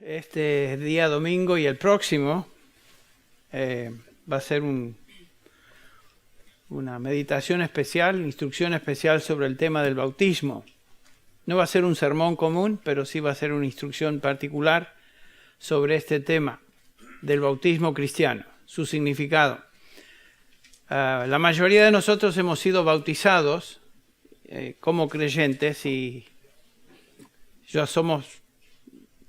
Este día domingo y el próximo va a ser una meditación especial, instrucción especial sobre el tema del bautismo. No va a ser un sermón común, pero sí va a ser una instrucción particular sobre este tema del bautismo cristiano, su significado. La mayoría de nosotros hemos sido bautizados como creyentes y ya somos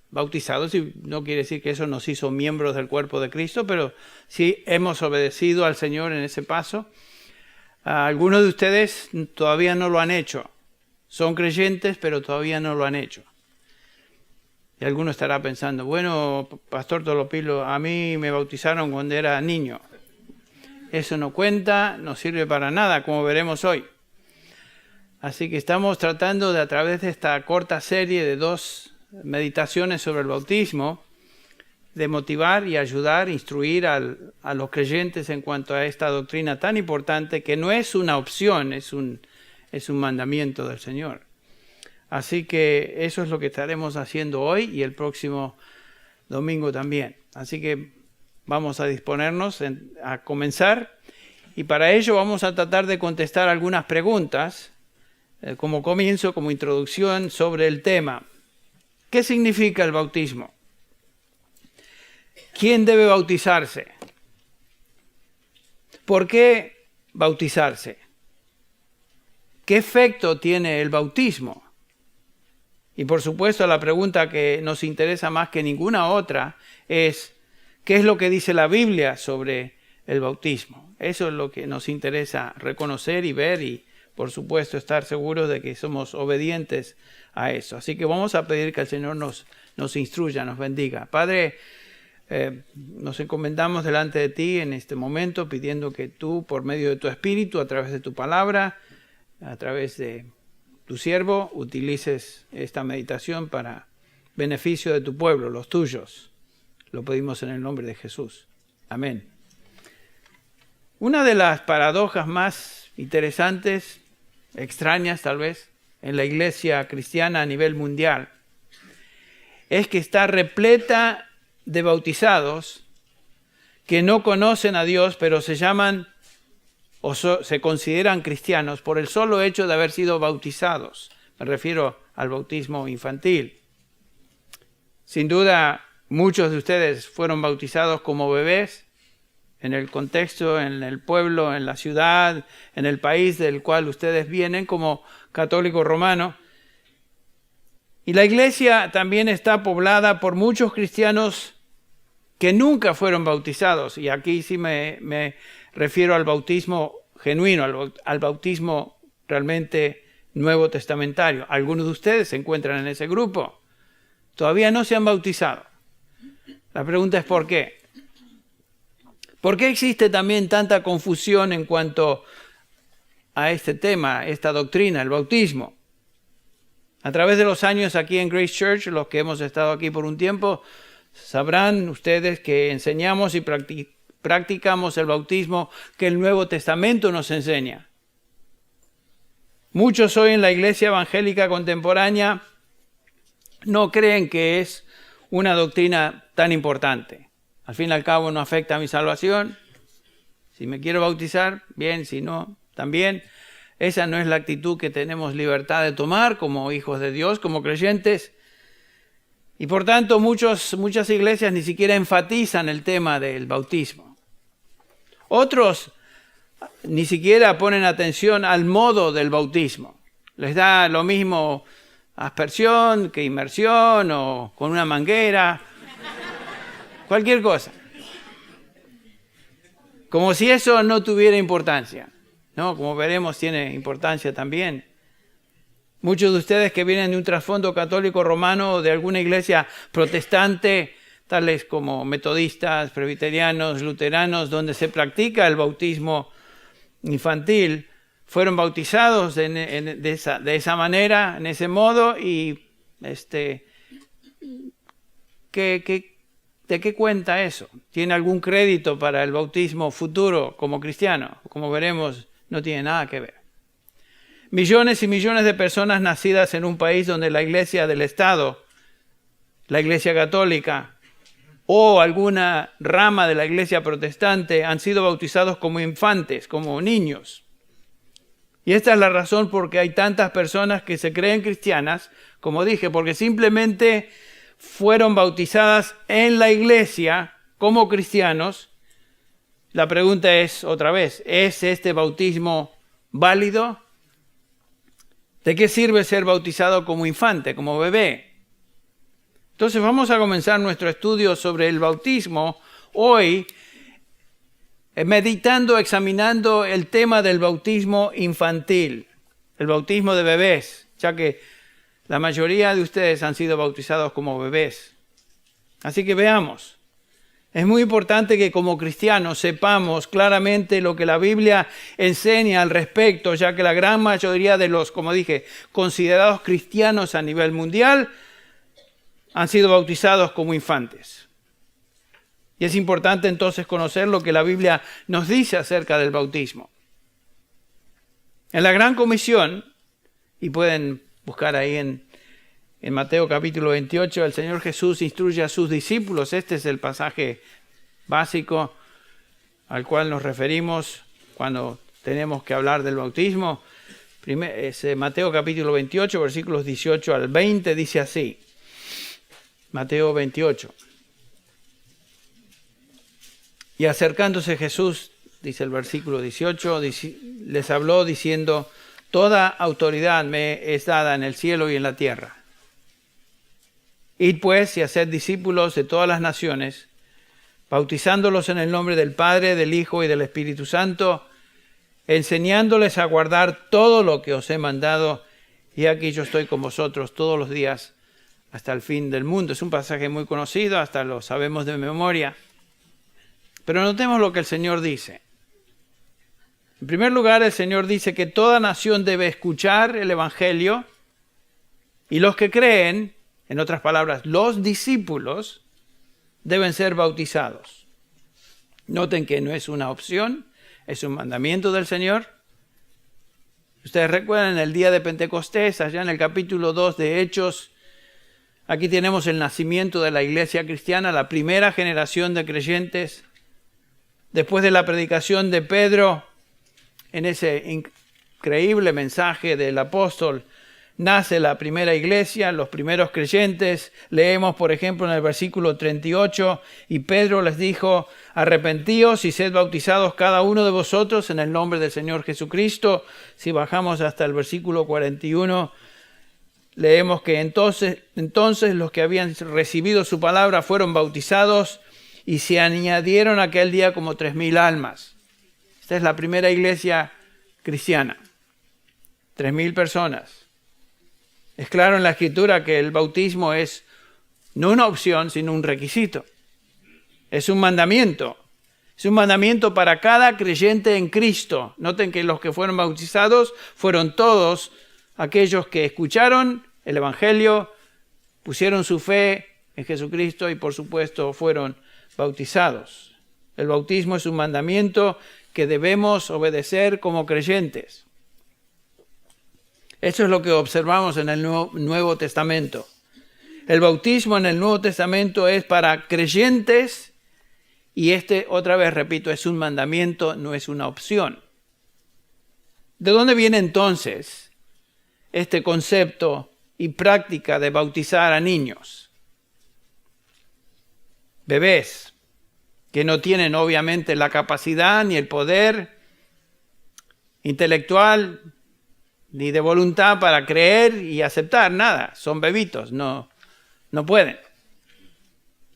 bautizados, y no quiere decir que eso nos hizo miembros del cuerpo de Cristo, pero sí hemos obedecido al Señor en ese paso. Algunos de ustedes todavía no lo han hecho. Son creyentes, pero todavía no lo han hecho. Y alguno estará pensando, bueno, Pastor Tolopilo, a mí me bautizaron cuando era niño. Eso no cuenta, no sirve para nada, como veremos hoy. Así que estamos tratando de, a través de esta corta serie de 2 meditaciones sobre el bautismo, de motivar y ayudar, instruir a los creyentes en cuanto a esta doctrina tan importante que no es una opción, es un mandamiento del Señor. Así que eso es lo que estaremos haciendo hoy y el próximo domingo también. Así que vamos a disponernos a comenzar, y para ello vamos a tratar de contestar algunas preguntas como comienzo, como introducción sobre el tema. ¿Qué significa el bautismo? ¿Quién debe bautizarse? ¿Por qué bautizarse? ¿Qué efecto tiene el bautismo? Y por supuesto la pregunta que nos interesa más que ninguna otra es ¿qué es lo que dice la Biblia sobre el bautismo? Eso es lo que nos interesa reconocer y ver, y por supuesto estar seguros de que somos obedientes a eso. Así que vamos a pedir que el Señor nos instruya, nos bendiga. Padre, nos encomendamos delante de ti en este momento, pidiendo que tú, por medio de tu Espíritu, a través de tu palabra, a través de tu siervo, utilices esta meditación para beneficio de tu pueblo, los tuyos. Lo pedimos en el nombre de Jesús. Amén. Una de las paradojas más interesantes, extrañas tal vez, en la iglesia cristiana a nivel mundial, es que está repleta de bautizados que no conocen a Dios, pero se llaman o se consideran cristianos por el solo hecho de haber sido bautizados. Me refiero al bautismo infantil. Sin duda, muchos de ustedes fueron bautizados como bebés en el contexto, en el pueblo, en la ciudad, en el país del cual ustedes vienen como católico romano. Y la iglesia también está poblada por muchos cristianos que nunca fueron bautizados. Y aquí sí me refiero al bautismo genuino, al bautismo realmente nuevo testamentario. Algunos de ustedes se encuentran en ese grupo. Todavía no se han bautizado. La pregunta es ¿por qué? ¿Por qué existe también tanta confusión en cuanto a este tema, esta doctrina, el bautismo? A través de los años aquí en Grace Church, los que hemos estado aquí por un tiempo, sabrán ustedes que enseñamos y practicamos el bautismo que el Nuevo Testamento nos enseña. Muchos hoy en la iglesia evangélica contemporánea no creen que es una doctrina tan importante. Al fin y al cabo no afecta a mi salvación. Si me quiero bautizar, bien, si no, también. Esa no es la actitud que tenemos libertad de tomar como hijos de Dios, como creyentes. Y por tanto muchas iglesias ni siquiera enfatizan el tema del bautismo. Otros ni siquiera ponen atención al modo del bautismo. Les da lo mismo aspersión que inmersión o con una manguera. Cualquier cosa. Como si eso no tuviera importancia. No, como veremos, tiene importancia también. Muchos de ustedes que vienen de un trasfondo católico romano o de alguna iglesia protestante, tales como metodistas, presbiterianos, luteranos, donde se practica el bautismo infantil, fueron bautizados de esa manera, en ese modo, y ¿de qué cuenta eso? ¿Tiene algún crédito para el bautismo futuro como cristiano? Como veremos, no tiene nada que ver. Millones y millones de personas nacidas en un país donde la iglesia del Estado la Iglesia Católica o alguna rama de la Iglesia Protestante han sido bautizados como infantes, como niños. Y esta es la razón por qué hay tantas personas que se creen cristianas, como dije, porque simplemente fueron bautizadas en la iglesia como cristianos. La pregunta es otra vez, ¿es este bautismo válido? ¿De qué sirve ser bautizado como infante, como bebé? Entonces vamos a comenzar nuestro estudio sobre el bautismo hoy, meditando, examinando el tema del bautismo infantil, el bautismo de bebés, ya que la mayoría de ustedes han sido bautizados como bebés. Así que veamos. Es muy importante que como cristianos sepamos claramente lo que la Biblia enseña al respecto, ya que la gran mayoría de los, como dije, considerados cristianos a nivel mundial han sido bautizados como infantes. Y es importante entonces conocer lo que la Biblia nos dice acerca del bautismo. En la Gran Comisión, y pueden buscar ahí en Mateo capítulo 28, el Señor Jesús instruye a sus discípulos. Este es el pasaje básico al cual nos referimos cuando tenemos que hablar del bautismo. Mateo capítulo 28, versículos 18 al 20, dice así. Mateo 28. Y acercándose Jesús, dice el versículo 18, les habló diciendo: toda autoridad me es dada en el cielo y en la tierra. Id pues y haced discípulos de todas las naciones, bautizándolos en el nombre del Padre, del Hijo y del Espíritu Santo, enseñándoles a guardar todo lo que os he mandado, y aquí yo estoy con vosotros todos los días hasta el fin del mundo. Es un pasaje muy conocido, hasta lo sabemos de memoria. Pero notemos lo que el Señor dice. En primer lugar, el Señor dice que toda nación debe escuchar el Evangelio, y los que creen, en otras palabras, los discípulos, deben ser bautizados. Noten que no es una opción, es un mandamiento del Señor. Ustedes recuerdan el día de Pentecostés, allá en el capítulo 2 de Hechos, aquí tenemos el nacimiento de la iglesia cristiana, la primera generación de creyentes. Después de la predicación de Pedro, en ese increíble mensaje del apóstol, nace la primera iglesia, los primeros creyentes. Leemos, por ejemplo, en el versículo 38, y Pedro les dijo: arrepentíos y sed bautizados cada uno de vosotros en el nombre del Señor Jesucristo. Si bajamos hasta el versículo 41, leemos que entonces los que habían recibido su palabra fueron bautizados, y se añadieron aquel día como 3,000 almas. Esta es la primera iglesia cristiana. 3,000 personas. Es claro en la Escritura que el bautismo es no una opción, sino un requisito. Es un mandamiento. Es un mandamiento para cada creyente en Cristo. Noten que los que fueron bautizados fueron todos aquellos que escucharon el Evangelio, pusieron su fe en Jesucristo y por supuesto fueron bautizados. El bautismo es un mandamiento que debemos obedecer como creyentes. Eso es lo que observamos en el Nuevo Testamento. El bautismo en el Nuevo Testamento es para creyentes y otra vez repito, es un mandamiento, no es una opción. ¿De dónde viene entonces este concepto y práctica de bautizar a niños? Bebés que no tienen obviamente la capacidad ni el poder intelectual ni de voluntad para creer y aceptar nada. Son bebitos, no pueden.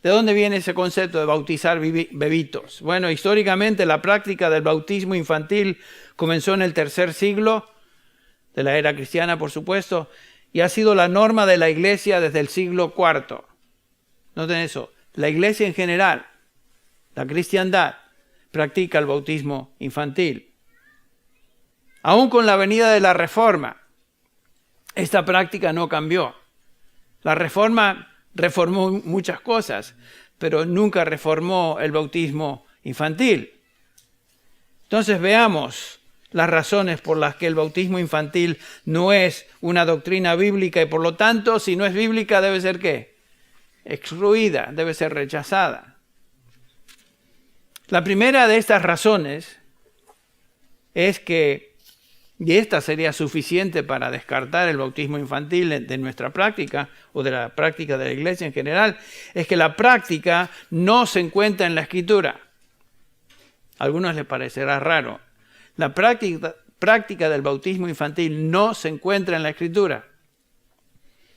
¿De dónde viene ese concepto de bautizar bebitos? Bueno, históricamente la práctica del bautismo infantil comenzó en el tercer siglo de la era cristiana, por supuesto, y ha sido la norma de la iglesia desde el siglo IV. Noten eso, la iglesia en general, la cristiandad, practica el bautismo infantil. Aún con la venida de la Reforma, esta práctica no cambió. La Reforma reformó muchas cosas, pero nunca reformó el bautismo infantil. Entonces veamos las razones por las que el bautismo infantil no es una doctrina bíblica y por lo tanto, si no es bíblica, debe ser ¿qué? excluida, debe ser rechazada. La primera de estas razones es que, y esta sería suficiente para descartar el bautismo infantil de nuestra práctica o de la práctica de la iglesia en general, es que la práctica no se encuentra en la Escritura. A algunos les parecerá raro. La práctica del bautismo infantil no se encuentra en la Escritura.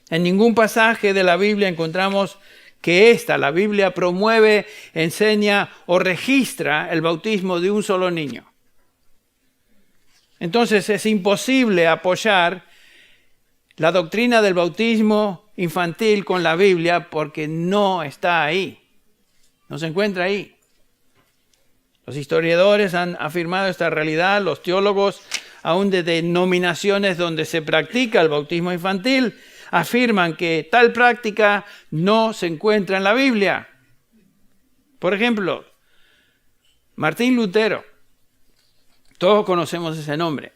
En ningún pasaje de la Biblia encontramos que la Biblia promueve, enseña o registra el bautismo de un solo niño. Entonces es imposible apoyar la doctrina del bautismo infantil con la Biblia porque no está ahí, no se encuentra ahí. Los historiadores han afirmado esta realidad, los teólogos, aún de denominaciones donde se practica el bautismo infantil, afirman que tal práctica no se encuentra en la Biblia. Por ejemplo, Martín Lutero. Todos conocemos ese nombre.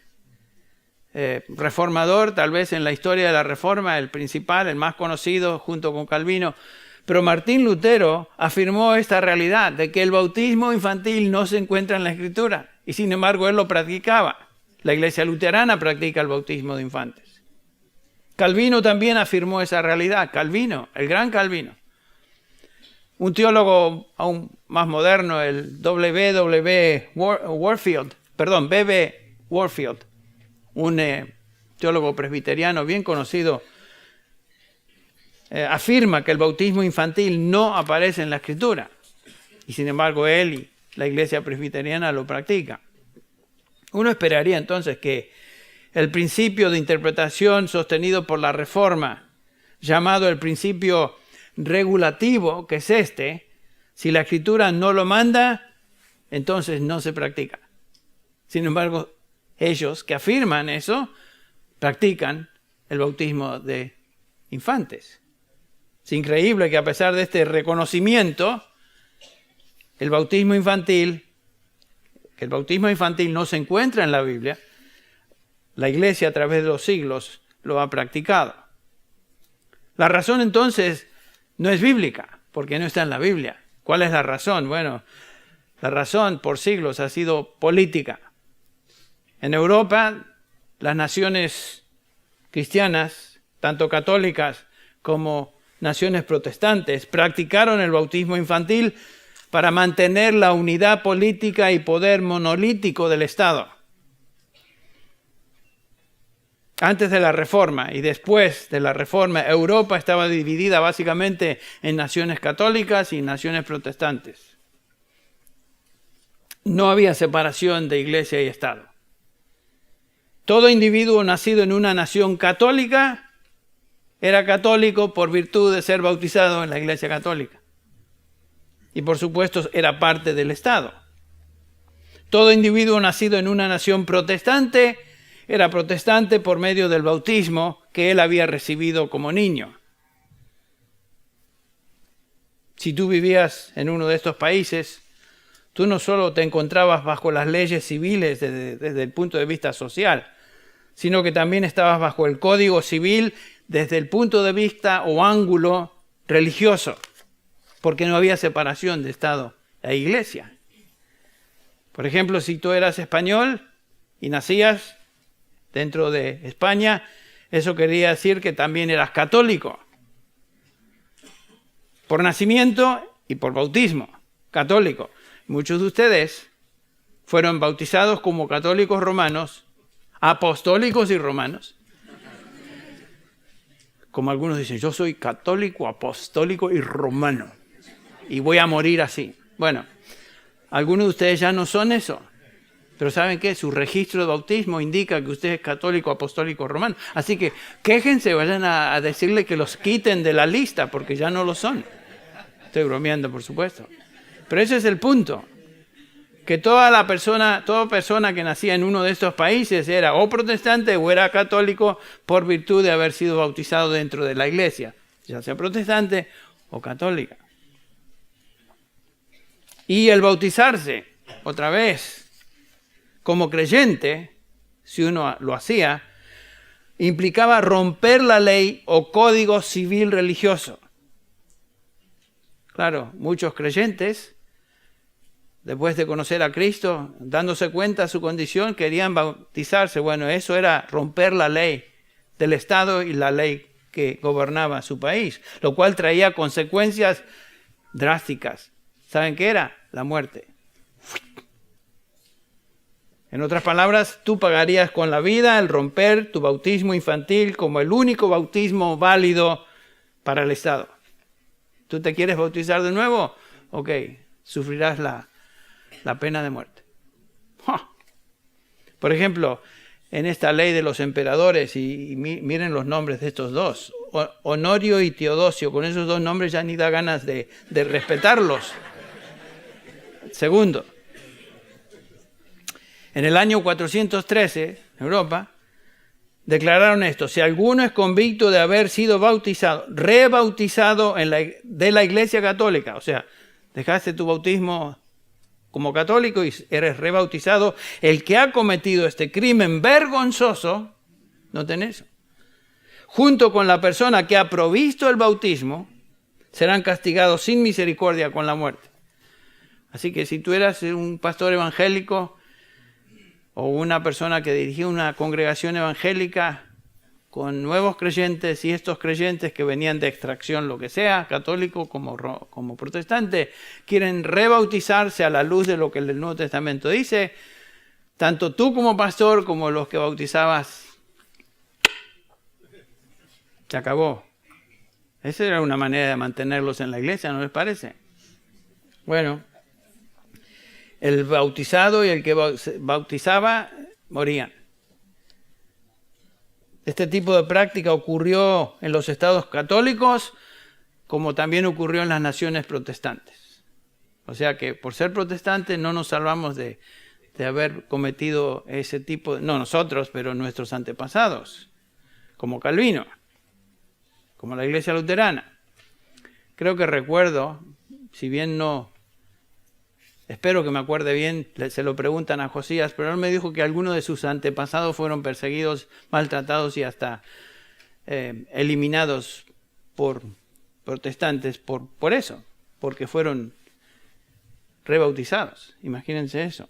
Reformador, tal vez en la historia de la Reforma, el principal, el más conocido junto con Calvino. Pero Martín Lutero afirmó esta realidad de que el bautismo infantil no se encuentra en la Escritura. Y sin embargo, él lo practicaba. La iglesia luterana practica el bautismo de infantes. Calvino también afirmó esa realidad. Calvino, el gran Calvino. Un teólogo aún más moderno, el B.B. Warfield, un teólogo presbiteriano bien conocido, afirma que el bautismo infantil no aparece en la Escritura. Y sin embargo, él y la iglesia presbiteriana lo practican. Uno esperaría entonces que el principio de interpretación sostenido por la Reforma, llamado el principio regulativo, que es si la Escritura no lo manda, entonces no se practica. Sin embargo, ellos que afirman eso, practican el bautismo de infantes. Es increíble que a pesar de este reconocimiento, el bautismo infantil no se encuentra en la Biblia. La iglesia a través de los siglos lo ha practicado. La razón entonces no es bíblica, porque no está en la Biblia. ¿Cuál es la razón? Bueno, la razón por siglos ha sido política. En Europa, las naciones cristianas, tanto católicas como naciones protestantes, practicaron el bautismo infantil para mantener la unidad política y poder monolítico del Estado. Antes de la Reforma y después de la Reforma, Europa estaba dividida básicamente en naciones católicas y naciones protestantes. No había separación de iglesia y Estado. Todo individuo nacido en una nación católica era católico por virtud de ser bautizado en la iglesia católica. Y por supuesto era parte del Estado. Todo individuo nacido en una nación protestante era protestante por medio del bautismo que él había recibido como niño. Si tú vivías en uno de estos países, tú no solo te encontrabas bajo las leyes civiles desde el punto de vista social, sino que también estabas bajo el Código Civil desde el punto de vista o ángulo religioso, porque no había separación de Estado e Iglesia. Por ejemplo, si tú eras español y nacías dentro de España, eso quería decir que también eras católico, por nacimiento y por bautismo, católico. Muchos de ustedes fueron bautizados como católicos romanos, apostólicos y romanos. Como algunos dicen, yo soy católico, apostólico y romano y voy a morir así. Bueno, algunos de ustedes ya no son eso, pero ¿saben qué? Su registro de bautismo indica que usted es católico, apostólico, romano. Así que quéjense, vayan a decirle que los quiten de la lista porque ya no lo son. Estoy bromeando, por supuesto. Pero ese es el punto. Que toda persona que nacía en uno de estos países era o protestante o era católico por virtud de haber sido bautizado dentro de la iglesia, ya sea protestante o católica. Y el bautizarse, otra vez, como creyente, si uno lo hacía, implicaba romper la ley o código civil religioso. Claro, muchos creyentes, después de conocer a Cristo, dándose cuenta de su condición, querían bautizarse. Bueno, eso era romper la ley del Estado y la ley que gobernaba su país, lo cual traía consecuencias drásticas. ¿Saben qué era? La muerte. En otras palabras, tú pagarías con la vida el romper tu bautismo infantil como el único bautismo válido para el Estado. ¿Tú te quieres bautizar de nuevo? Ok, sufrirás la pena de muerte. Por ejemplo, en esta ley de los emperadores, y miren los nombres de estos dos, Honorio y Teodosio, con esos dos nombres ya ni da ganas de respetarlos. Segundo, en el año 413, en Europa, declararon esto: si alguno es convicto de haber sido bautizado, rebautizado de la Iglesia Católica, o sea, dejaste tu bautismo como católico y eres rebautizado, el que ha cometido este crimen vergonzoso, noten eso, junto con la persona que ha provisto el bautismo, serán castigados sin misericordia con la muerte. Así que si tú eras un pastor evangélico o una persona que dirigía una congregación evangélica con nuevos creyentes, y estos creyentes que venían de extracción, lo que sea, católico como protestante, quieren rebautizarse a la luz de lo que el Nuevo Testamento dice, tanto tú como pastor como los que bautizabas, se acabó. Esa era una manera de mantenerlos en la iglesia, ¿no les parece? Bueno, el bautizado y el que bautizaba morían. Este tipo de práctica ocurrió en los estados católicos, como también ocurrió en las naciones protestantes. O sea que por ser protestantes no nos salvamos de haber cometido ese tipo, no nosotros, pero nuestros antepasados, como Calvino, como la Iglesia Luterana. Creo que recuerdo, si bien no, espero que me acuerde bien, se lo preguntan a Josías, pero él me dijo que algunos de sus antepasados fueron perseguidos, maltratados y hasta eliminados por protestantes por eso, porque fueron rebautizados. Imagínense eso.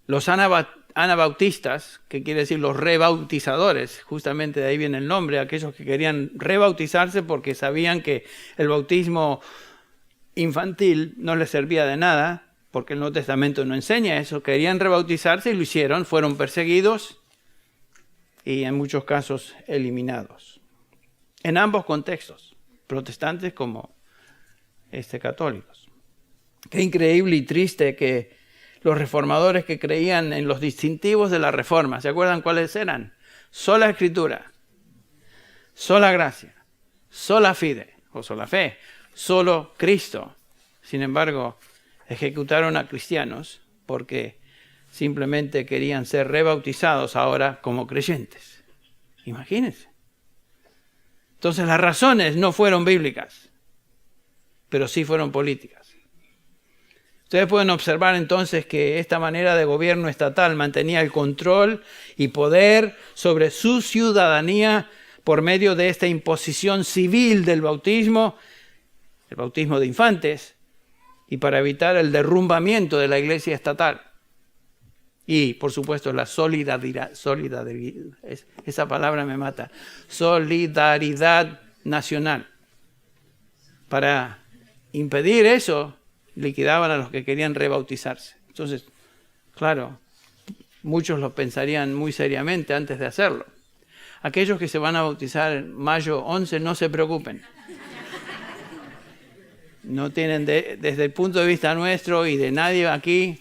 Los anabautistas, que quiere decir los rebautizadores, justamente de ahí viene el nombre, aquellos que querían rebautizarse porque sabían que el bautismo infantil no les servía de nada, porque el Nuevo Testamento no enseña eso. Querían rebautizarse y lo hicieron, fueron perseguidos y en muchos casos eliminados. En ambos contextos, protestantes como católicos. Qué increíble y triste que los reformadores que creían en los distintivos de la Reforma, ¿se acuerdan cuáles eran? Sola Escritura, sola gracia, sola fide o sola fe, solo Cristo. Sin embargo, ejecutaron a cristianos porque simplemente querían ser rebautizados ahora como creyentes. Imagínense. Entonces las razones no fueron bíblicas, pero sí fueron políticas. Ustedes pueden observar entonces que esta manera de gobierno estatal mantenía el control y poder sobre su ciudadanía por medio de esta imposición civil del bautismo, el bautismo de infantes, y para evitar el derrumbamiento de la iglesia estatal. Y, por supuesto, la solidaridad, esa palabra me mata, solidaridad nacional. Para impedir eso, liquidaban a los que querían rebautizarse. Entonces, claro, muchos lo pensarían muy seriamente antes de hacerlo. Aquellos que se van a bautizar en mayo 11, no se preocupen. No tienen, desde el punto de vista nuestro y de nadie aquí,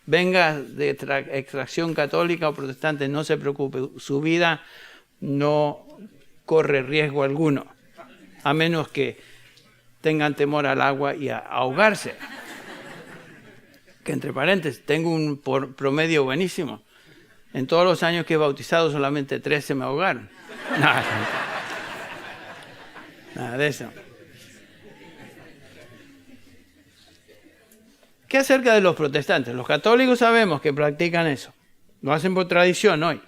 venga de extracción católica o protestante, no se preocupe. Su vida no corre riesgo alguno, a menos que tengan temor al agua y a ahogarse. Que entre paréntesis, tengo un promedio buenísimo. En todos los años que he bautizado, solamente 3 se me ahogaron. Nada de eso. ¿Qué acerca de los protestantes? Los católicos sabemos que practican eso. Lo hacen por tradición hoy,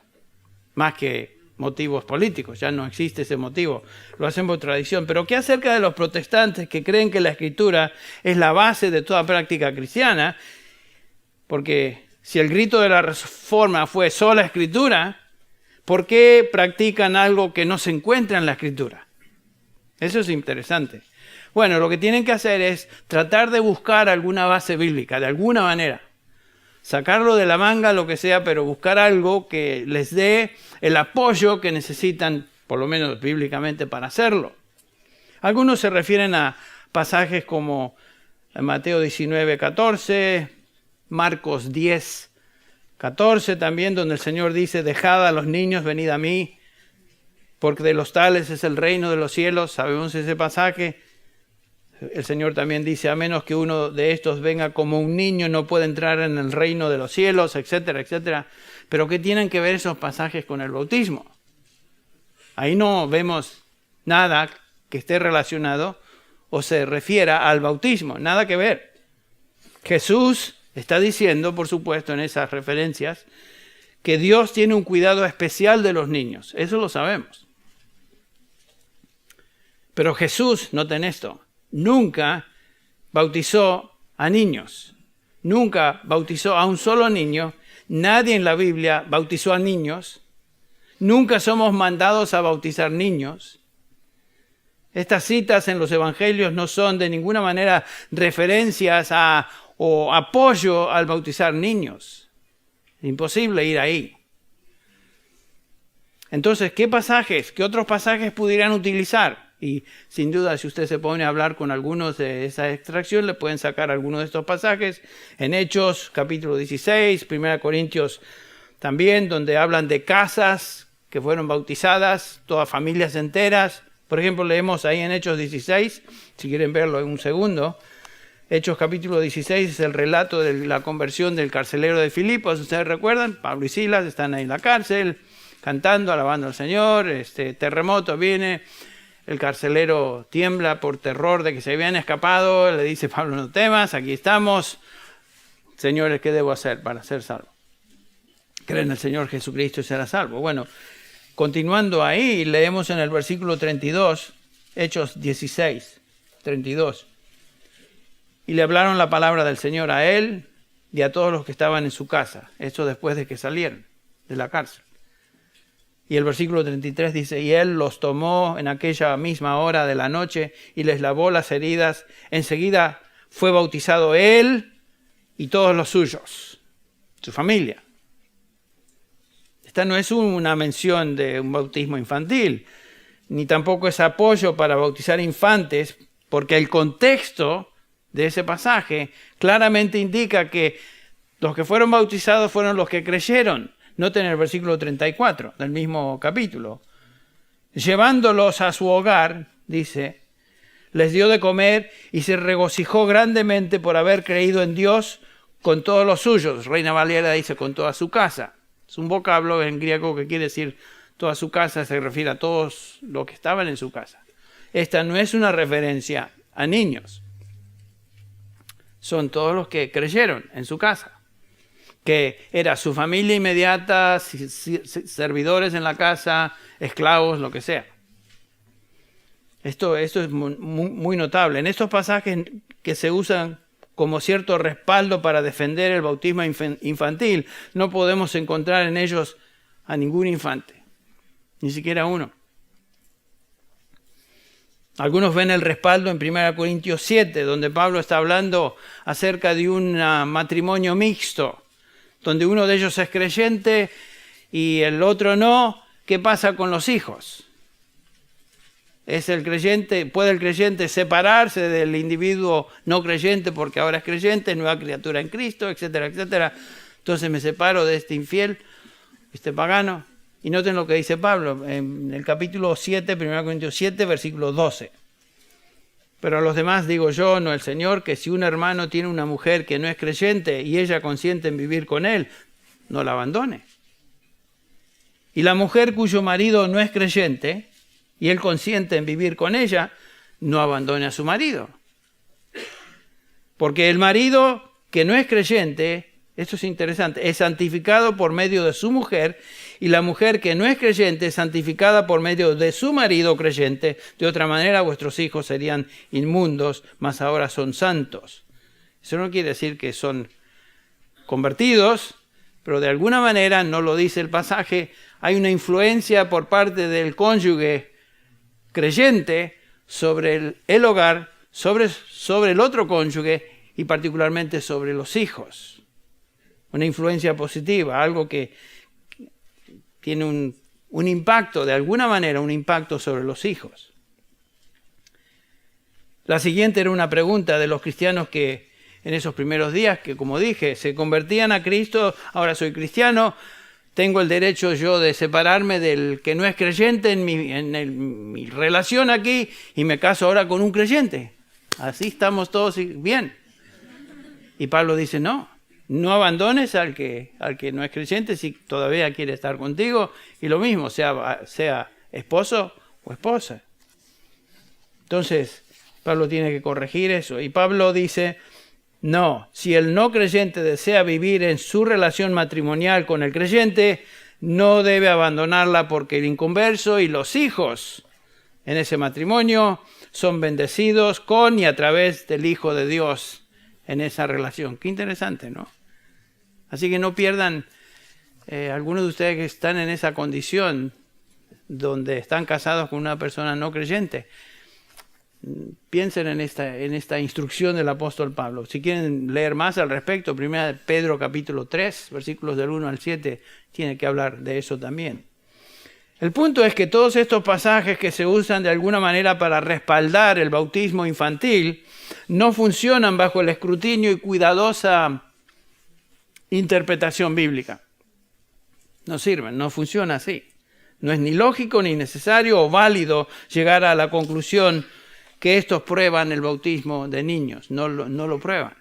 más que motivos políticos, ya no existe ese motivo, lo hacen por tradición. Pero ¿qué acerca de los protestantes que creen que la Escritura es la base de toda práctica cristiana? Porque si el grito de la Reforma fue sola Escritura, ¿por qué practican algo que no se encuentra en la Escritura? Eso es interesante. Bueno, lo que tienen que hacer es tratar de buscar alguna base bíblica, de alguna manera. Sacarlo de la manga, lo que sea, pero buscar algo que les dé el apoyo que necesitan, por lo menos bíblicamente, para hacerlo. Algunos se refieren a pasajes como Mateo 19:14, Marcos 10:14 también, donde el Señor dice, dejad a los niños, venid a mí, porque de los tales es el reino de los cielos. Sabemos ese pasaje. El Señor también dice, a menos que uno de estos venga como un niño, no puede entrar en el reino de los cielos, etcétera, etcétera. Pero ¿qué tienen que ver esos pasajes con el bautismo? Ahí no vemos nada que esté relacionado o se refiera al bautismo, nada que ver. Jesús está diciendo, por supuesto, en esas referencias, que Dios tiene un cuidado especial de los niños. Eso lo sabemos. Pero Jesús, noten esto, nunca bautizó a niños. Nunca bautizó a un solo niño. Nadie en la Biblia bautizó a niños. Nunca somos mandados a bautizar niños. Estas citas en los evangelios no son de ninguna manera referencias o apoyo al bautizar niños. Es imposible ir ahí. Entonces, ¿qué otros pasajes pudieran utilizar? Y sin duda, si usted se pone a hablar con algunos de esa extracción, le pueden sacar algunos de estos pasajes. En Hechos, capítulo 16, 1 Corintios también, donde hablan de casas que fueron bautizadas, todas familias enteras. Por ejemplo, leemos ahí en Hechos 16, si quieren verlo en un segundo. Hechos capítulo 16 es el relato de la conversión del carcelero de Filipos. ¿Ustedes recuerdan? Pablo y Silas están ahí en la cárcel, cantando, alabando al Señor. Terremoto viene. El carcelero tiembla por terror de que se habían escapado. Le dice Pablo, no temas, aquí estamos. Señores, ¿qué debo hacer para ser salvo? Cree en el Señor Jesucristo y será salvo. Bueno, continuando ahí, leemos en el versículo 32, Hechos 16, 32. Y le hablaron la palabra del Señor a él y a todos los que estaban en su casa. Esto después de que salieron de la cárcel. Y el versículo 33 dice, y él los tomó en aquella misma hora de la noche y les lavó las heridas. Enseguida fue bautizado él y todos los suyos, su familia. Esta no es una mención de un bautismo infantil, ni tampoco es apoyo para bautizar infantes, porque el contexto de ese pasaje claramente indica que los que fueron bautizados fueron los que creyeron. Noten el versículo 34 del mismo capítulo. Llevándolos a su hogar, dice, les dio de comer y se regocijó grandemente por haber creído en Dios con todos los suyos. Reina Valera dice con toda su casa. Es un vocablo en griego que quiere decir toda su casa, se refiere a todos los que estaban en su casa. Esta no es una referencia a niños. Son todos los que creyeron en su casa, que era su familia inmediata, servidores en la casa, esclavos, lo que sea. Esto es muy notable. En estos pasajes que se usan como cierto respaldo para defender el bautismo infantil, no podemos encontrar en ellos a ningún infante, ni siquiera uno. Algunos ven el respaldo en 1 Corintios 7, donde Pablo está hablando acerca de un matrimonio mixto, donde uno de ellos es creyente y el otro no. ¿Qué pasa con los hijos? ¿Puede el creyente separarse del individuo no creyente porque ahora es creyente, nueva criatura en Cristo, etcétera, etcétera? Entonces me separo de este infiel, este pagano. Y noten lo que dice Pablo en el capítulo 7, 1 Corintios 7, versículo 12. Pero a los demás digo yo, no el Señor, que si un hermano tiene una mujer que no es creyente y ella consiente en vivir con él, no la abandone. Y la mujer cuyo marido no es creyente y él consiente en vivir con ella, no abandone a su marido. Porque el marido que no es creyente, esto es interesante, es santificado por medio de su mujer y la mujer que no es creyente santificada por medio de su marido creyente. De otra manera vuestros hijos serían inmundos, mas ahora son santos. Eso no quiere decir que son convertidos, pero de alguna manera, no lo dice el pasaje, hay una influencia por parte del cónyuge creyente sobre el hogar, sobre el otro cónyuge y particularmente sobre los hijos. Una influencia positiva, algo que tiene un impacto, de alguna manera, un impacto sobre los hijos. La siguiente era una pregunta de los cristianos que en esos primeros días, que como dije, se convertían a Cristo, ahora soy cristiano, tengo el derecho yo de separarme del que no es creyente en mi relación aquí y me caso ahora con un creyente. Así estamos todos bien. Y Pablo dice, no abandones al que no es creyente si todavía quiere estar contigo. Y lo mismo, sea esposo o esposa. Entonces, Pablo tiene que corregir eso. Y Pablo dice, no, si el no creyente desea vivir en su relación matrimonial con el creyente, no debe abandonarla porque el inconverso y los hijos en ese matrimonio son bendecidos con y a través del Hijo de Dios en esa relación. Qué interesante, ¿no? Así que no pierdan, algunos de ustedes que están en esa condición donde están casados con una persona no creyente, piensen en esta instrucción del apóstol Pablo. Si quieren leer más al respecto, 1 Pedro capítulo 3, versículos del 1 al 7, tiene que hablar de eso también. El punto es que todos estos pasajes que se usan de alguna manera para respaldar el bautismo infantil no funcionan bajo el escrutinio y cuidadosa interpretación bíblica. No sirven, no funciona así. No es ni lógico ni necesario o válido llegar a la conclusión que estos prueban el bautismo de niños. No lo prueban.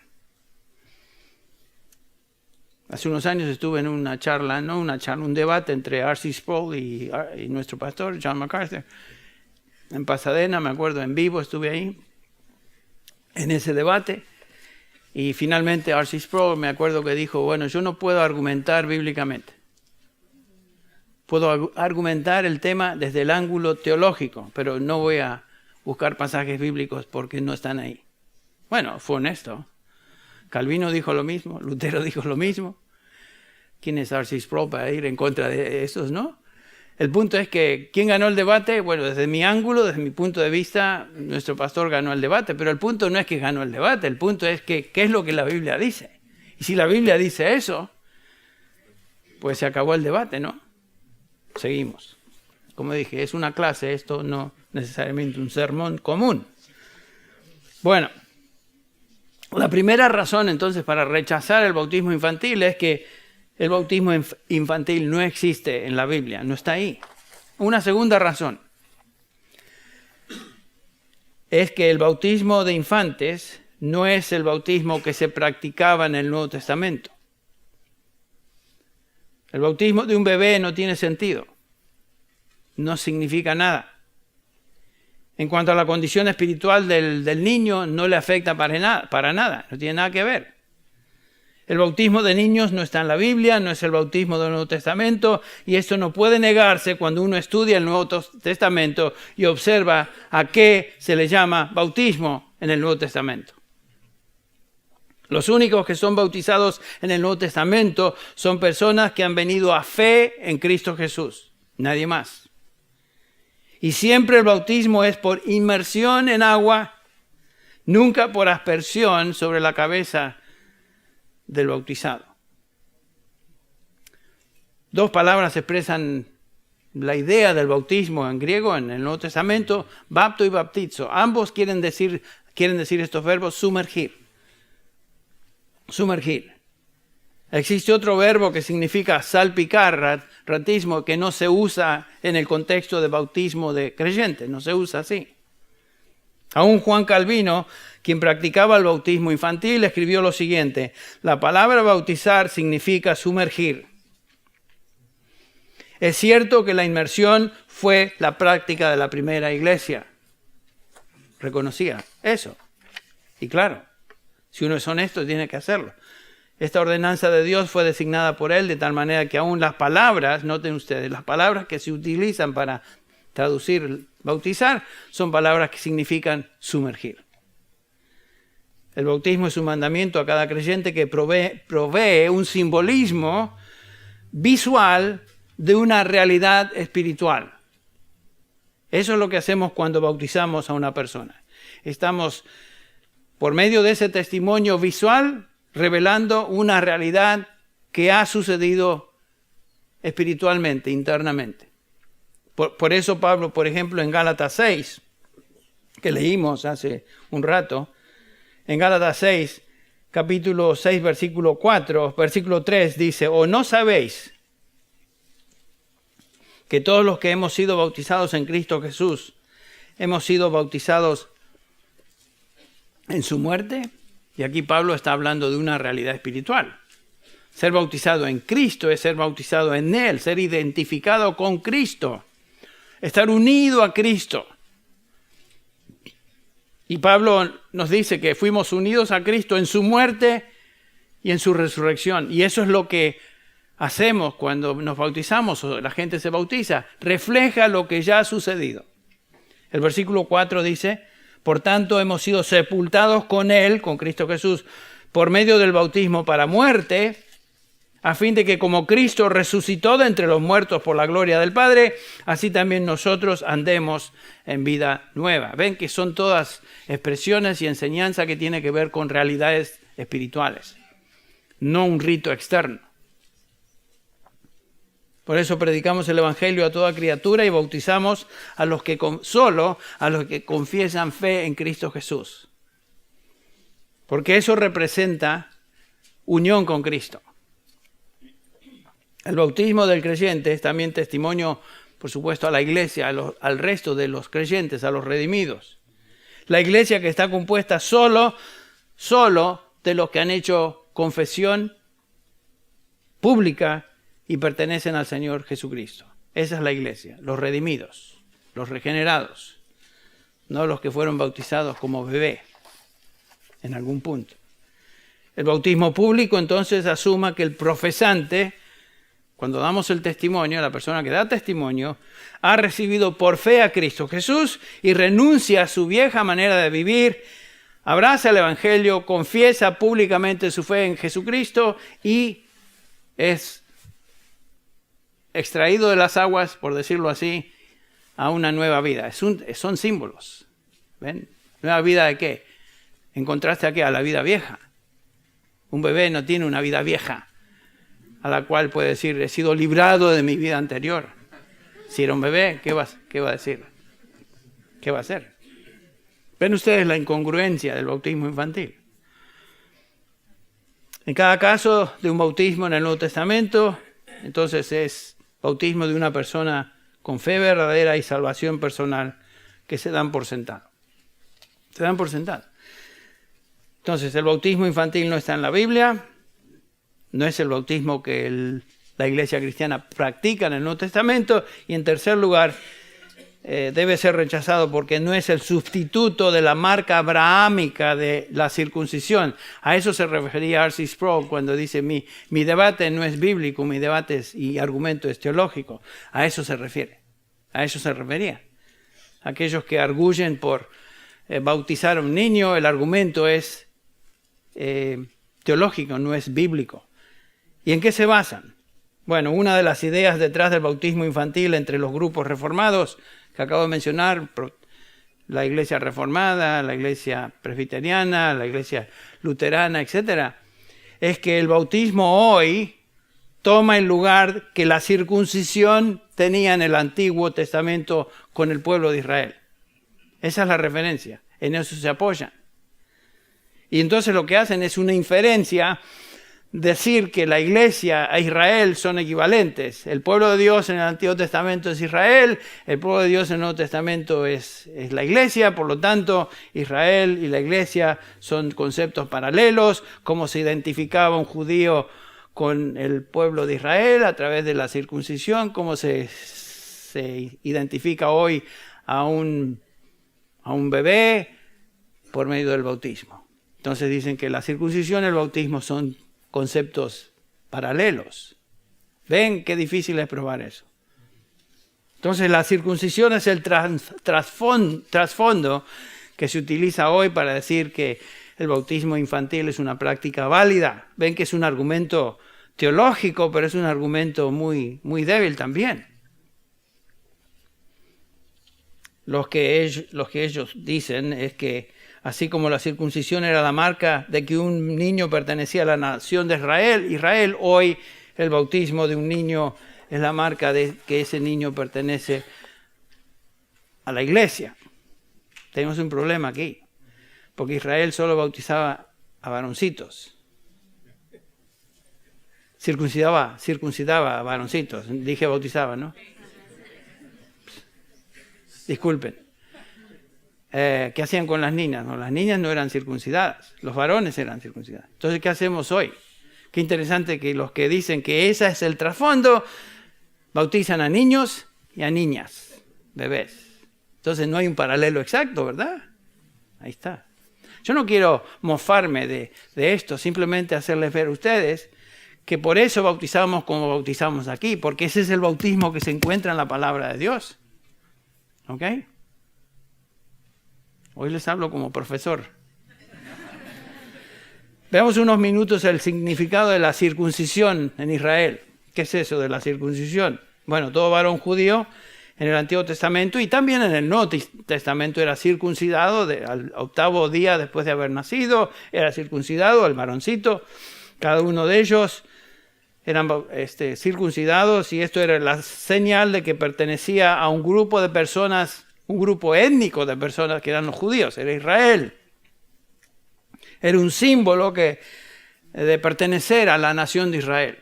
Hace unos años estuve en un debate entre R.C. Sproul y nuestro pastor, John MacArthur, en Pasadena, me acuerdo, en vivo estuve ahí, en ese debate, y finalmente R.C. Sproul me acuerdo que dijo, bueno, yo no puedo argumentar bíblicamente. Puedo argumentar el tema desde el ángulo teológico, pero no voy a buscar pasajes bíblicos porque no están ahí. Bueno, fue honesto. Calvino dijo lo mismo, Lutero dijo lo mismo. ¿Quién es R.C. Sproul para ir en contra de esos, no? El punto es que, ¿quién ganó el debate? Bueno, desde mi ángulo, desde mi punto de vista, nuestro pastor ganó el debate, pero el punto no es que ganó el debate, el punto es que, ¿qué es lo que la Biblia dice? Y si la Biblia dice eso, pues se acabó el debate, ¿no? Seguimos. Como dije, es una clase, esto no necesariamente un sermón común. Bueno, la primera razón entonces para rechazar el bautismo infantil es que el bautismo infantil no existe en la Biblia, no está ahí. Una segunda razón es que el bautismo de infantes no es el bautismo que se practicaba en el Nuevo Testamento. El bautismo de un bebé no tiene sentido, no significa nada. En cuanto a la condición espiritual del niño, no le afecta para nada, no tiene nada que ver. El bautismo de niños no está en la Biblia, no es el bautismo del Nuevo Testamento, y esto no puede negarse cuando uno estudia el Nuevo Testamento y observa a qué se le llama bautismo en el Nuevo Testamento. Los únicos que son bautizados en el Nuevo Testamento son personas que han venido a fe en Cristo Jesús, nadie más. Y siempre el bautismo es por inmersión en agua, nunca por aspersión sobre la cabeza del bautizado. Dos palabras expresan la idea del bautismo en griego en el Nuevo Testamento, bapto y baptizo. Ambos quieren decir estos verbos sumergir. Sumergir. Existe otro verbo que significa salpicar, ratismo, que no se usa en el contexto de bautismo de creyentes, no se usa así. Aún Juan Calvino, quien practicaba el bautismo infantil, escribió lo siguiente: la palabra bautizar significa sumergir. Es cierto que la inmersión fue la práctica de la primera iglesia. Reconocía eso. Y claro, si uno es honesto, tiene que hacerlo. Esta ordenanza de Dios fue designada por Él de tal manera que aún las palabras, noten ustedes, las palabras que se utilizan para traducir bautizar, son palabras que significan sumergir. El bautismo es un mandamiento a cada creyente que provee un simbolismo visual de una realidad espiritual. Eso es lo que hacemos cuando bautizamos a una persona. Estamos, por medio de ese testimonio visual, revelando una realidad que ha sucedido espiritualmente, internamente. Por eso Pablo, por ejemplo, en Gálatas 6, que leímos hace un rato, en Gálatas 6, capítulo 6, versículo 4, versículo 3, dice, ¿o no sabéis que todos los que hemos sido bautizados en Cristo Jesús, hemos sido bautizados en su muerte? Y aquí Pablo está hablando de una realidad espiritual. Ser bautizado en Cristo es ser bautizado en Él, ser identificado con Cristo, estar unido a Cristo. Y Pablo nos dice que fuimos unidos a Cristo en su muerte y en su resurrección. Y eso es lo que hacemos cuando nos bautizamos o la gente se bautiza. Refleja lo que ya ha sucedido. El versículo 4 dice, por tanto hemos sido sepultados con Él, con Cristo Jesús, por medio del bautismo para muerte, a fin de que como Cristo resucitó de entre los muertos por la gloria del Padre, así también nosotros andemos en vida nueva. Ven que son todas expresiones y enseñanza que tiene que ver con realidades espirituales, no un rito externo. Por eso predicamos el Evangelio a toda criatura y bautizamos a los que solo a los que confiesan fe en Cristo Jesús. Porque eso representa unión con Cristo. El bautismo del creyente es también testimonio, por supuesto, a la iglesia, al resto de los creyentes, a los redimidos. La iglesia que está compuesta solo de los que han hecho confesión pública y pertenecen al Señor Jesucristo. Esa es la iglesia, los redimidos, los regenerados, no los que fueron bautizados como bebé en algún punto. El bautismo público entonces asuma que el profesante, cuando damos el testimonio, la persona que da testimonio, ha recibido por fe a Cristo Jesús y renuncia a su vieja manera de vivir, abraza el Evangelio, confiesa públicamente su fe en Jesucristo y es extraído de las aguas, por decirlo así, a una nueva vida. Son símbolos. ¿Ven? ¿Nueva vida de qué? En contraste a qué? A la vida vieja. Un bebé no tiene una vida vieja a la cual puede decir, he sido librado de mi vida anterior. Si era un bebé, ¿qué va a decir? ¿Qué va a hacer? ¿Ven ustedes la incongruencia del bautismo infantil? En cada caso de un bautismo en el Nuevo Testamento, entonces es bautismo de una persona con fe verdadera y salvación personal que se dan por sentado. Se dan por sentado. Entonces, el bautismo infantil no está en la Biblia, no es el bautismo que la iglesia cristiana practica en el Nuevo Testamento, y en tercer lugar, debe ser rechazado porque no es el sustituto de la marca abrahámica de la circuncisión. A eso se refería R.C. Sproul cuando dice mi debate no es bíblico, mi debate y argumento es teológico. A eso se refiere, a eso se refería. Aquellos que arguyen por bautizar a un niño, el argumento es teológico, no es bíblico. ¿Y en qué se basan? Bueno, una de las ideas detrás del bautismo infantil entre los grupos reformados que acabo de mencionar, la iglesia reformada, la iglesia presbiteriana, la iglesia luterana, etc., es que el bautismo hoy toma el lugar que la circuncisión tenía en el Antiguo Testamento con el pueblo de Israel. Esa es la referencia, en eso se apoyan. Y entonces lo que hacen es una inferencia, decir que la iglesia a Israel son equivalentes. El pueblo de Dios en el Antiguo Testamento es Israel, el pueblo de Dios en el Nuevo Testamento es la iglesia, por lo tanto Israel y la iglesia son conceptos paralelos. Cómo se identificaba un judío con el pueblo de Israel a través de la circuncisión, cómo se identifica hoy a un bebé por medio del bautismo. Entonces dicen que la circuncisión y el bautismo son conceptos paralelos. ¿Ven qué difícil es probar eso? Entonces la circuncisión es el trasfondo que se utiliza hoy para decir que el bautismo infantil es una práctica válida. Ven que es un argumento teológico, pero es un argumento muy, muy débil también. Lo que ellos dicen es que así como la circuncisión era la marca de que un niño pertenecía a la nación de Israel, hoy el bautismo de un niño es la marca de que ese niño pertenece a la iglesia. Tenemos un problema aquí, porque Israel solo bautizaba a varoncitos. Circuncidaba a varoncitos. Dije bautizaba, ¿no? Disculpen. ¿Qué hacían con las niñas? No, las niñas no eran circuncidadas, los varones eran circuncidados. Entonces, ¿qué hacemos hoy? Qué interesante que los que dicen que ese es el trasfondo, bautizan a niños y a niñas, bebés. Entonces no hay un paralelo exacto, ¿verdad? Ahí está. Yo no quiero mofarme de esto, simplemente hacerles ver a ustedes que por eso bautizamos como bautizamos aquí, porque ese es el bautismo que se encuentra en la palabra de Dios. ¿Ok? Hoy les hablo como profesor. Veamos unos minutos el significado de la circuncisión en Israel. ¿Qué es eso de la circuncisión? Bueno, todo varón judío en el Antiguo Testamento y también en el Nuevo Testamento era circuncidado al 8º día después de haber nacido, era circuncidado el varoncito. Cada uno de ellos eran circuncidados y esto era la señal de que pertenecía a un grupo de personas, un grupo étnico de personas que eran los judíos, era Israel. Era un símbolo de pertenecer a la nación de Israel.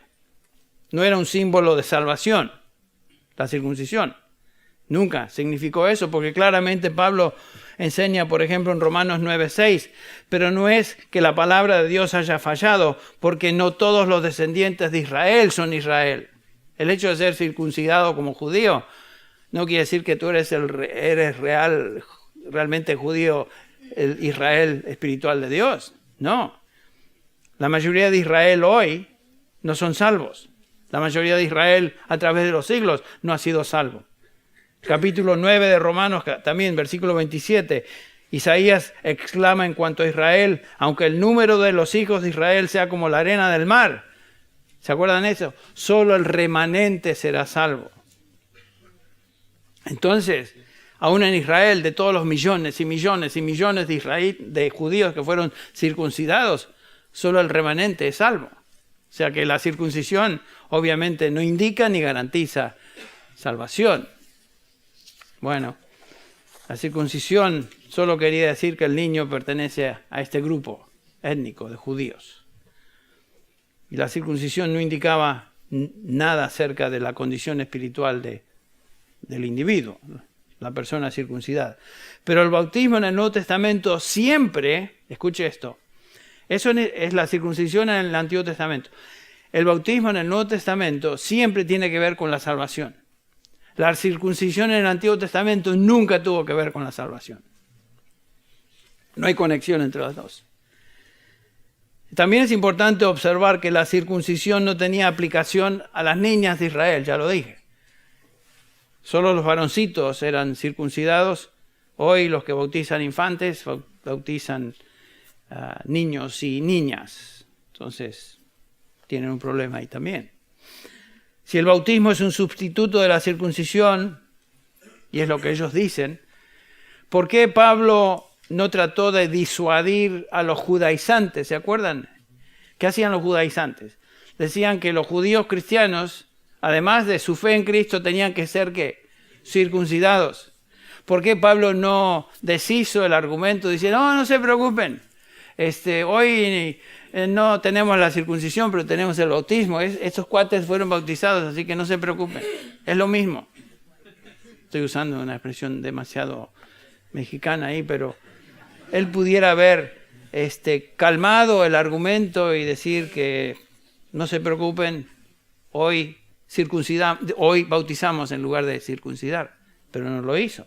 No era un símbolo de salvación, la circuncisión. Nunca significó eso, porque claramente Pablo enseña, por ejemplo, en Romanos 9:6, pero no es que la palabra de Dios haya fallado, porque no todos los descendientes de Israel son Israel. El hecho de ser circuncidado como judío no quiere decir que tú eres realmente judío, el Israel espiritual de Dios. No. La mayoría de Israel hoy no son salvos. La mayoría de Israel a través de los siglos no ha sido salvo. Capítulo 9 de Romanos, también versículo 27, Isaías exclama en cuanto a Israel, aunque el número de los hijos de Israel sea como la arena del mar. ¿Se acuerdan de eso? Solo el remanente será salvo. Entonces, aún en Israel, de todos los millones y millones y millones de judíos que fueron circuncidados, solo el remanente es salvo. O sea que la circuncisión obviamente no indica ni garantiza salvación. Bueno, la circuncisión solo quería decir que el niño pertenece a este grupo étnico de judíos. Y la circuncisión no indicaba nada acerca de la condición espiritual del individuo, la persona circuncidada. Pero el bautismo en el Nuevo Testamento siempre, escuche esto, eso es la circuncisión en el Antiguo Testamento. El bautismo en el Nuevo Testamento siempre tiene que ver con la salvación. La circuncisión en el Antiguo Testamento nunca tuvo que ver con la salvación. No hay conexión entre las dos. También es importante observar que la circuncisión no tenía aplicación a las niñas de Israel, ya lo dije. Solo los varoncitos eran circuncidados. Hoy los que bautizan infantes bautizan niños y niñas. Entonces, tienen un problema ahí también. Si el bautismo es un sustituto de la circuncisión, y es lo que ellos dicen, ¿por qué Pablo no trató de disuadir a los judaizantes? ¿Se acuerdan? ¿Qué hacían los judaizantes? Decían que los judíos cristianos, además de su fe en Cristo, tenían que ser ¿qué? Circuncidados. ¿Por qué Pablo no deshizo el argumento diciendo, no se preocupen, hoy no tenemos la circuncisión, pero tenemos el bautismo. Estos cuates fueron bautizados, así que no se preocupen. Es lo mismo. Estoy usando una expresión demasiado mexicana ahí, pero él pudiera haber calmado el argumento y decir que no se preocupen, hoy bautizamos en lugar de circuncidar, pero no lo hizo.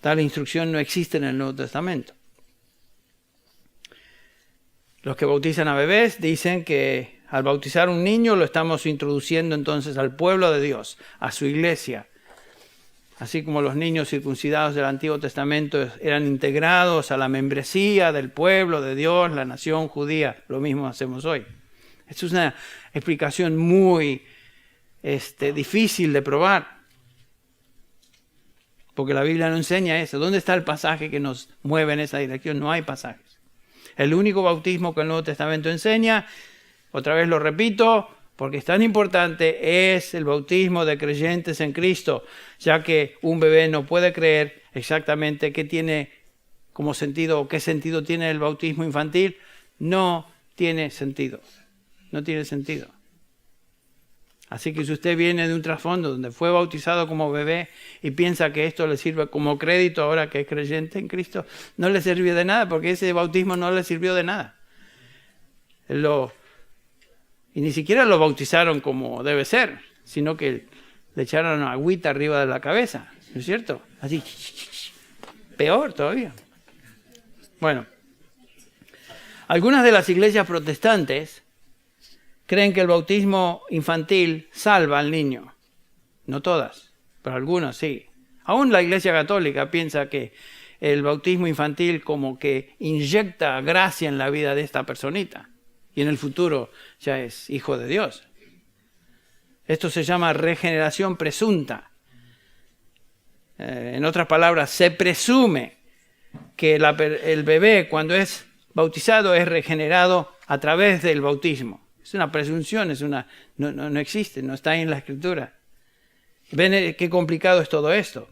Tal instrucción no existe en el Nuevo Testamento. Los que bautizan a bebés dicen que al bautizar a un niño lo estamos introduciendo entonces al pueblo de Dios, a su iglesia. Así como los niños circuncidados del Antiguo Testamento eran integrados a la membresía del pueblo de Dios, la nación judía, lo mismo hacemos hoy. Esto es una explicación muy difícil de probar, porque la Biblia no enseña eso. ¿Dónde está el pasaje que nos mueve en esa dirección? No hay pasajes. El único bautismo que el Nuevo Testamento enseña, otra vez lo repito, porque es tan importante, es el bautismo de creyentes en Cristo, ya que un bebé no puede creer exactamente qué tiene como sentido o qué sentido tiene el bautismo infantil. No tiene sentido. No tiene sentido. Así que si usted viene de un trasfondo donde fue bautizado como bebé y piensa que esto le sirve como crédito ahora que es creyente en Cristo, no le sirve de nada, porque ese bautismo no le sirvió de nada. Y ni siquiera lo bautizaron como debe ser, sino que le echaron agüita arriba de la cabeza, ¿no es cierto? Así, peor todavía. Bueno, algunas de las iglesias protestantes creen que el bautismo infantil salva al niño. No todas, pero algunas sí. Aún la Iglesia Católica piensa que el bautismo infantil como que inyecta gracia en la vida de esta personita. Y en el futuro ya es hijo de Dios. Esto se llama regeneración presunta. En otras palabras, se presume que el bebé cuando es bautizado es regenerado a través del bautismo. Es una presunción, no existe, no está ahí en la Escritura. ¿Ven qué complicado es todo esto?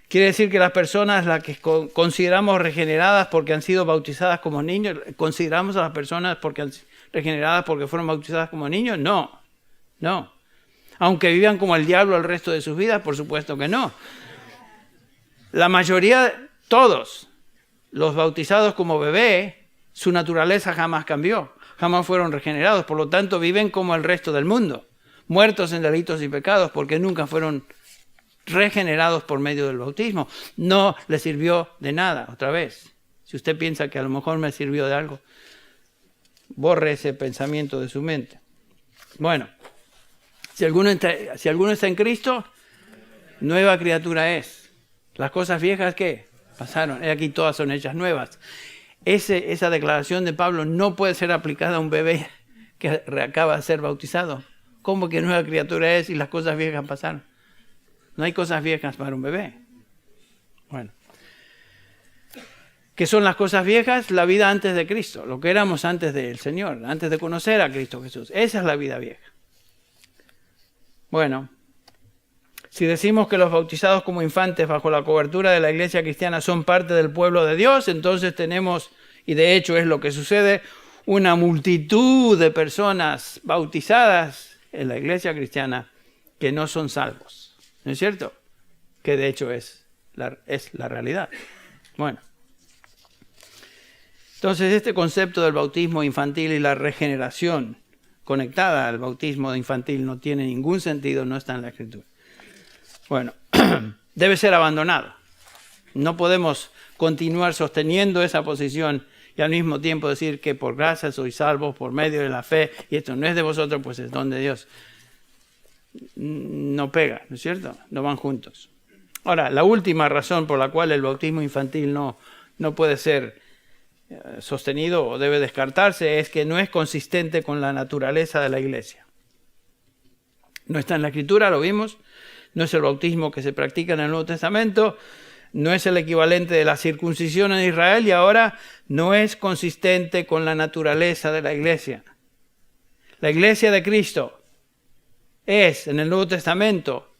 Quiere decir que las personas, las que consideramos regeneradas porque han sido bautizadas como niños, ¿consideramos a las personas regeneradas porque fueron bautizadas como niños? No. Aunque vivan como el diablo el resto de sus vidas, por supuesto que no. La mayoría, todos, los bautizados como bebé, su naturaleza jamás cambió. Jamás fueron regenerados, por lo tanto viven como el resto del mundo, muertos en delitos y pecados porque nunca fueron regenerados por medio del bautismo. No les sirvió de nada, otra vez. Si usted piensa que a lo mejor me sirvió de algo, borre ese pensamiento de su mente. Bueno, si alguno está en Cristo, nueva criatura es. Las cosas viejas, ¿qué? Pasaron. Aquí todas son hechas nuevas. Esa declaración de Pablo no puede ser aplicada a un bebé que acaba de ser bautizado. ¿Cómo que nueva criatura es y las cosas viejas pasaron? No hay cosas viejas para un bebé. Bueno. ¿Qué son las cosas viejas? La vida antes de Cristo, lo que éramos antes del Señor, antes de conocer a Cristo Jesús. Esa es la vida vieja. Bueno, si decimos que los bautizados como infantes bajo la cobertura de la iglesia cristiana son parte del pueblo de Dios, entonces tenemos, y de hecho es lo que sucede, una multitud de personas bautizadas en la iglesia cristiana que no son salvos. ¿No es cierto? Que de hecho es la realidad. Bueno. Entonces este concepto del bautismo infantil y la regeneración conectada al bautismo infantil no tiene ningún sentido, no está en la Escritura. Bueno, debe ser abandonado. No podemos continuar sosteniendo esa posición y al mismo tiempo decir que por gracia sois salvos por medio de la fe y esto no es de vosotros, pues es don de Dios. No pega, ¿no es cierto? No van juntos. Ahora, la última razón por la cual el bautismo infantil no puede ser sostenido o debe descartarse es que no es consistente con la naturaleza de la iglesia. No está en la Escritura, lo vimos. No es el bautismo que se practica en el Nuevo Testamento, no es el equivalente de la circuncisión en Israel y ahora no es consistente con la naturaleza de la iglesia. La iglesia de Cristo es, en el Nuevo Testamento,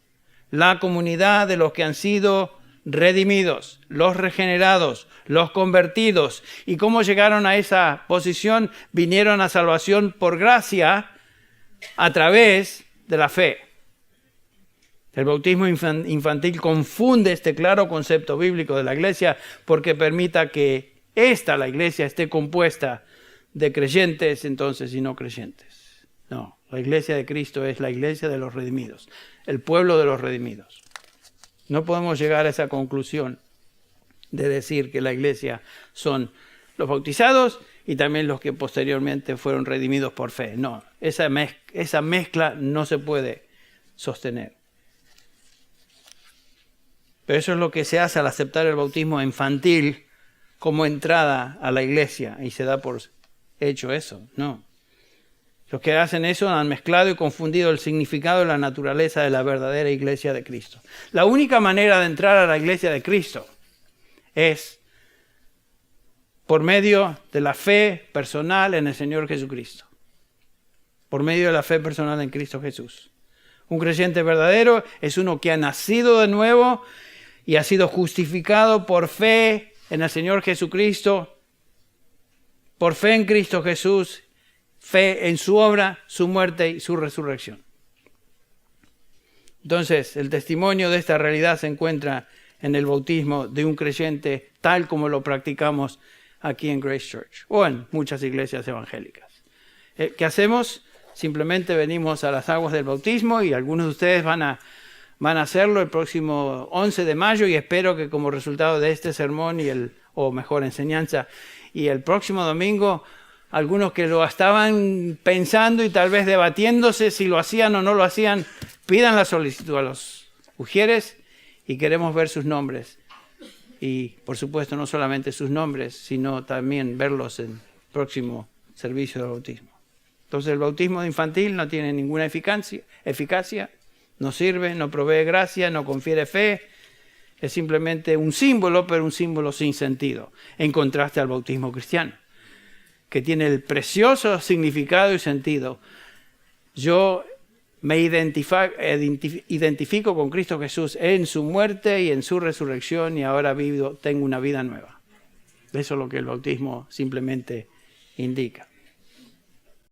la comunidad de los que han sido redimidos, los regenerados, los convertidos. ¿Y cómo llegaron a esa posición? Vinieron a salvación por gracia a través de la fe. El bautismo infantil confunde este claro concepto bíblico de la iglesia porque permita que la iglesia, esté compuesta de creyentes entonces y no creyentes. No, la iglesia de Cristo es la iglesia de los redimidos, el pueblo de los redimidos. No podemos llegar a esa conclusión de decir que la iglesia son los bautizados y también los que posteriormente fueron redimidos por fe. No, esa mezcla no se puede sostener. Pero eso es lo que se hace al aceptar el bautismo infantil como entrada a la iglesia, y se da por hecho eso. No. Los que hacen eso han mezclado y confundido el significado y la naturaleza de la verdadera iglesia de Cristo. La única manera de entrar a la iglesia de Cristo es por medio de la fe personal en el Señor Jesucristo. Por medio de la fe personal en Cristo Jesús. Un creyente verdadero es uno que ha nacido de nuevo y ha sido justificado por fe en el Señor Jesucristo, por fe en Cristo Jesús, fe en su obra, su muerte y su resurrección. Entonces, el testimonio de esta realidad se encuentra en el bautismo de un creyente tal como lo practicamos aquí en Grace Church o en muchas iglesias evangélicas. ¿Qué hacemos? Simplemente venimos a las aguas del bautismo y algunos de ustedes van a hacerlo el próximo 11 de mayo y espero que como resultado de este sermón o mejor enseñanza y el próximo domingo, algunos que lo estaban pensando y tal vez debatiéndose si lo hacían o no lo hacían, pidan la solicitud a los ujieres y queremos ver sus nombres. Y por supuesto no solamente sus nombres, sino también verlos en el próximo servicio de bautismo. Entonces el bautismo infantil no tiene ninguna eficacia, no sirve, no provee gracia, no confiere fe. Es simplemente un símbolo, pero un símbolo sin sentido, en contraste al bautismo cristiano, que tiene el precioso significado y sentido. Yo me identifico con Cristo Jesús en su muerte y en su resurrección y ahora tengo una vida nueva. Eso es lo que el bautismo simplemente indica.